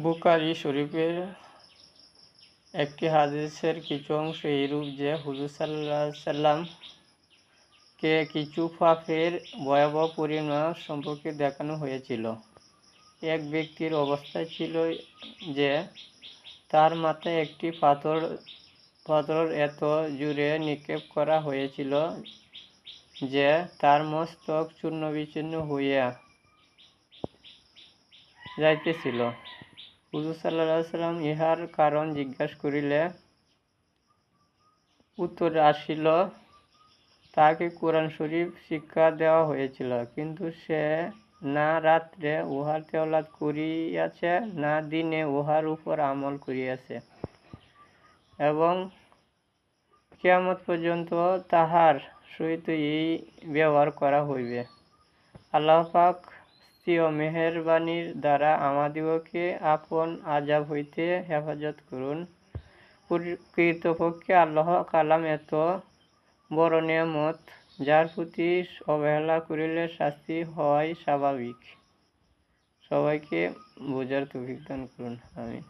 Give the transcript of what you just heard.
বুখারী শরীফের একটি হাদিসের কিছু অংশ এইরূপ যে হুজুর সাল্লাল্লাহু আলাইহি ওয়াসাল্লামকে কিছু পাপের ভয়াবহ পরিণাম সম্পর্কে দেখানো হয়েছিল। এক ব্যক্তির অবস্থা ছিল যে তার মাথায় একটি পাথর এত জোরে নিক্ষেপ করা হয়েছিল যে তার মস্তক চূর্ণবিচূর্ণ হইয়া যাইতেছিল। হুজুর সাল্লাল্লাহু আলাইহি ওয়াসাল্লাম ইহার কারণ জিজ্ঞাসা করিলে উত্তরে আসিল, তাহাকে কুরআন শরীফ শিক্ষা দেওয়া হইয়াছিল, কিন্তু সে না রাত্রে উহার তেলাওয়াত করিয়াছে, না দিনে উহার উপর আমল করিয়াছে, এবং কিয়ামত পর্যন্ত তাহার সহিত এই ব্যবহার করা হইবে। আল্লাহ পাক স্বীয় মেহেরবানির দ্বারা আমাদিগকে আপন আযাব হইতে হেফাজত করুন। প্রকৃতপক্ষে আল্লাহ কালাম এত বড় নেয়ামত, যার প্রতি অবহেলা করিলে শাস্তি হওয়াই স্বাভাবিক। সবাইকে বোঝার তৌফিক দান করুন। আমিন।